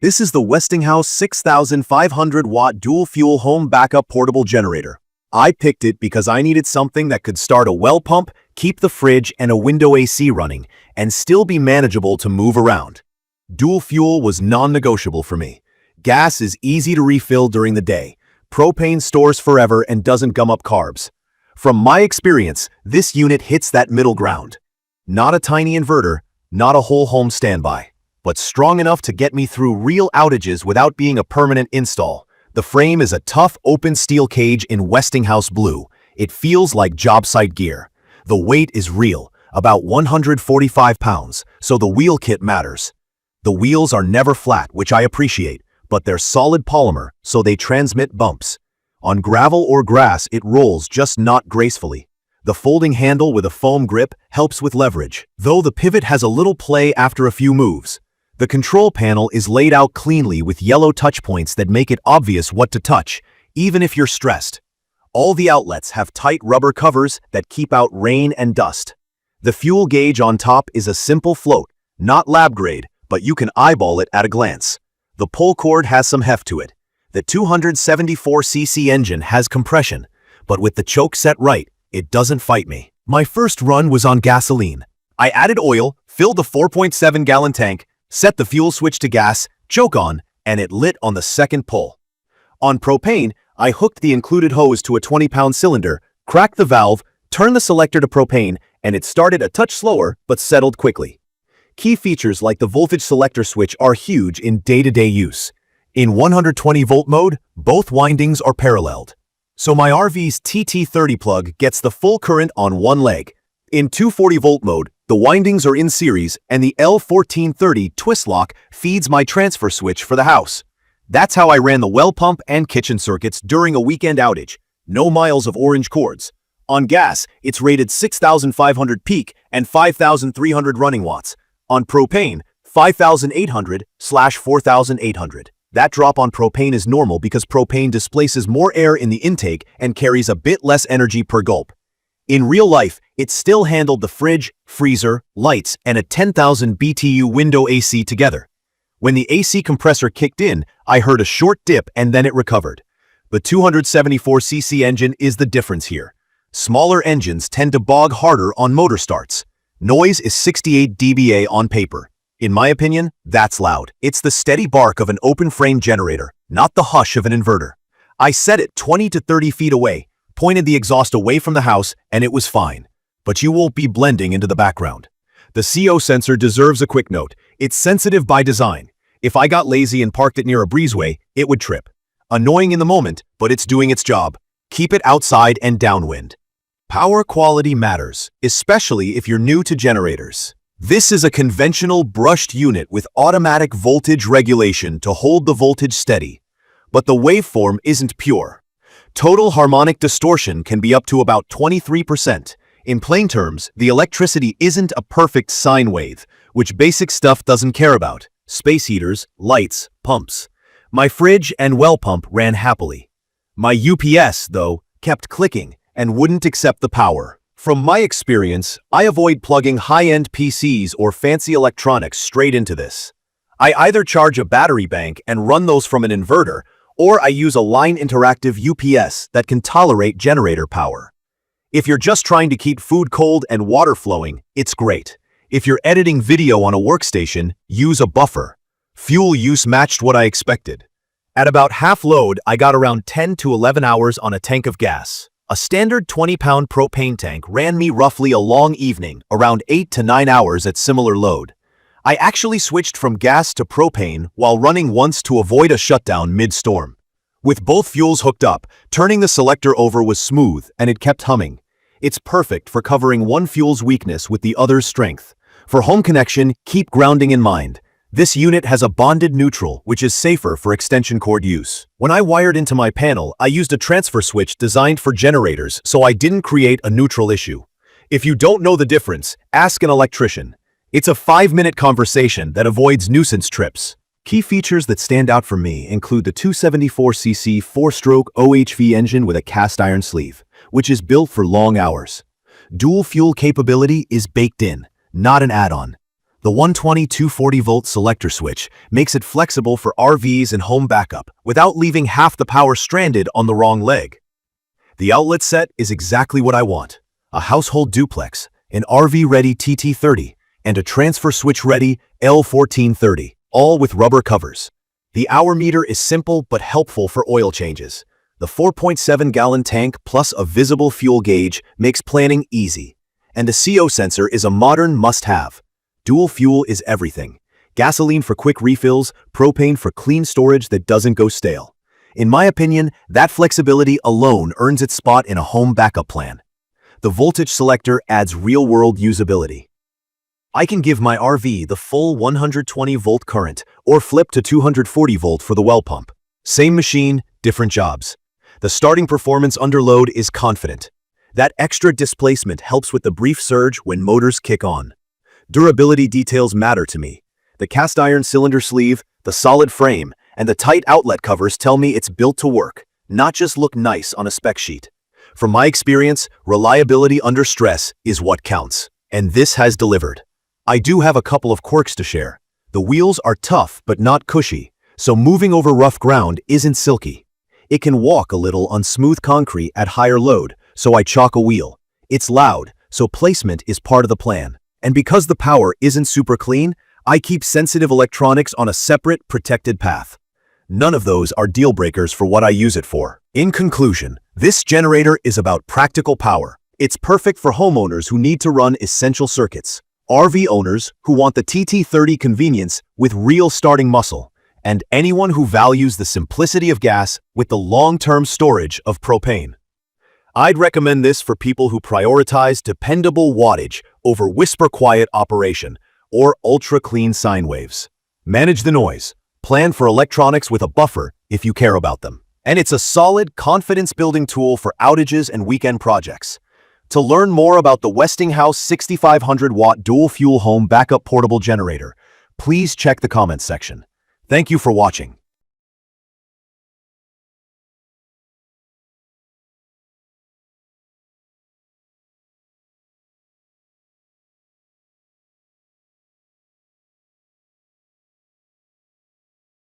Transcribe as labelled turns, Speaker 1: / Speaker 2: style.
Speaker 1: This is the Westinghouse 6500W dual-fuel home backup portable generator. I picked it because I needed something that could start a well pump, keep the fridge and a window AC running, and still be manageable to move around. Dual fuel was non-negotiable for me. Gas is easy to refill during the day. Propane stores forever and doesn't gum up carbs. From my experience, this unit hits that middle ground. Not a tiny inverter, not a whole home standby, but strong enough to get me through real outages without being a permanent install. The frame is a tough, open steel cage in Westinghouse blue. It feels like job site gear. The weight is real, about 145 pounds, so the wheel kit matters. The wheels are never flat, which I appreciate, but they're solid polymer, so they transmit bumps. On gravel or grass, it rolls, just not gracefully. The folding handle with a foam grip helps with leverage, though the pivot has a little play after a few moves. The control panel is laid out cleanly with yellow touch points that make it obvious what to touch, even if you're stressed. All the outlets have tight rubber covers that keep out rain and dust. The fuel gauge on top is a simple float, not lab grade, but you can eyeball it at a glance. The pull cord has some heft to it. The 274cc engine has compression, but with the choke set right, it doesn't fight me. My first run was on gasoline. I added oil, filled the 4.7-gallon tank, set the fuel switch to gas, choke on, and it lit on the second pull. On propane, I hooked the included hose to a 20-pound cylinder, cracked the valve, turned the selector to propane, and it started a touch slower but settled quickly. Key features like the voltage selector switch are huge in day-to-day use. In 120-volt mode, both windings are paralleled. So my RV's TT30 plug gets the full current on one leg. In 240-volt mode, the windings are in series and the L1430 twist lock feeds my transfer switch for the house. That's how I ran the well pump and kitchen circuits during a weekend outage. No miles of orange cords. On gas, it's rated 6,500 peak and 5,300 running watts. On propane, 5,800/4,800. That drop on propane is normal because propane displaces more air in the intake and carries a bit less energy per gulp. In real life, it still handled the fridge, freezer, lights, and a 10,000 BTU window AC together. When the AC compressor kicked in, I heard a short dip and then it recovered. The 274cc engine is the difference here. Smaller engines tend to bog harder on motor starts. Noise is 68 dBA on paper. In my opinion, that's loud. It's the steady bark of an open-frame generator, not the hush of an inverter. I set it 20 to 30 feet away, pointed the exhaust away from the house, and it was fine. But you won't be blending into the background. The CO sensor deserves a quick note. It's sensitive by design. If I got lazy and parked it near a breezeway, it would trip. Annoying in the moment, but it's doing its job. Keep it outside and downwind. Power quality matters, especially if you're new to generators. This is a conventional brushed unit with automatic voltage regulation to hold the voltage steady. But the waveform isn't pure. Total harmonic distortion can be up to about 23%. In plain terms, the electricity isn't a perfect sine wave, which basic stuff doesn't care about. Space heaters, lights, pumps. My fridge and well pump ran happily. My UPS, though, kept clicking and wouldn't accept the power. From my experience, I avoid plugging high-end PCs or fancy electronics straight into this. I either charge a battery bank and run those from an inverter, or I use a line interactive UPS that can tolerate generator power. If you're just trying to keep food cold and water flowing, it's great. If you're editing video on a workstation, use a buffer. Fuel use matched what I expected. At about half load, I got around 10 to 11 hours on a tank of gas. A standard 20-pound propane tank ran me roughly a long evening, around 8 to 9 hours at similar load. I actually switched from gas to propane while running once to avoid a shutdown mid-storm. With both fuels hooked up, turning the selector over was smooth and it kept humming. It's perfect for covering one fuel's weakness with the other's strength. For home connection, keep grounding in mind. This unit has a bonded neutral, which is safer for extension cord use. When I wired into my panel, I used a transfer switch designed for generators, so I didn't create a neutral issue. If you don't know the difference, ask an electrician. It's a 5-minute conversation that avoids nuisance trips. Key features that stand out for me include the 274cc 4-stroke OHV engine with a cast iron sleeve, which is built for long hours. Dual fuel capability is baked in, not an add-on. The 120-240-volt selector switch makes it flexible for RVs and home backup without leaving half the power stranded on the wrong leg. The outlet set is exactly what I want. A household duplex, an RV-ready TT30, and a transfer switch-ready L1430, all with rubber covers. The hour meter is simple but helpful for oil changes. The 4.7-gallon tank plus a visible fuel gauge makes planning easy. And a CO sensor is a modern must-have. Dual fuel is everything. Gasoline for quick refills, propane for clean storage that doesn't go stale. In my opinion, that flexibility alone earns its spot in a home backup plan. The voltage selector adds real-world usability. I can give my RV the full 120-volt current or flip to 240-volt for the well pump. Same machine, different jobs. The starting performance under load is confident. That extra displacement helps with the brief surge when motors kick on. Durability details matter to me. The cast iron cylinder sleeve, the solid frame, and the tight outlet covers tell me it's built to work, not just look nice on a spec sheet. From my experience, reliability under stress is what counts, and this has delivered. I do have a couple of quirks to share. The wheels are tough but not cushy, so moving over rough ground isn't silky. It can walk a little on smooth concrete at higher load, so I chalk a wheel. It's loud, so placement is part of the plan. And because the power isn't super clean, I keep sensitive electronics on a separate, protected path. None of those are deal breakers for what I use it for. In conclusion, this generator is about practical power. It's perfect for homeowners who need to run essential circuits, RV owners who want the TT30 convenience with real starting muscle, and anyone who values the simplicity of gas with the long-term storage of propane. I'd recommend this for people who prioritize dependable wattage over whisper-quiet operation or ultra-clean sine waves. Manage the noise. Plan for electronics with a buffer if you care about them. And it's a solid, confidence-building tool for outages and weekend projects. To learn more about the Westinghouse 6500W dual-fuel home backup portable generator, please check the comments section. Thank you for watching.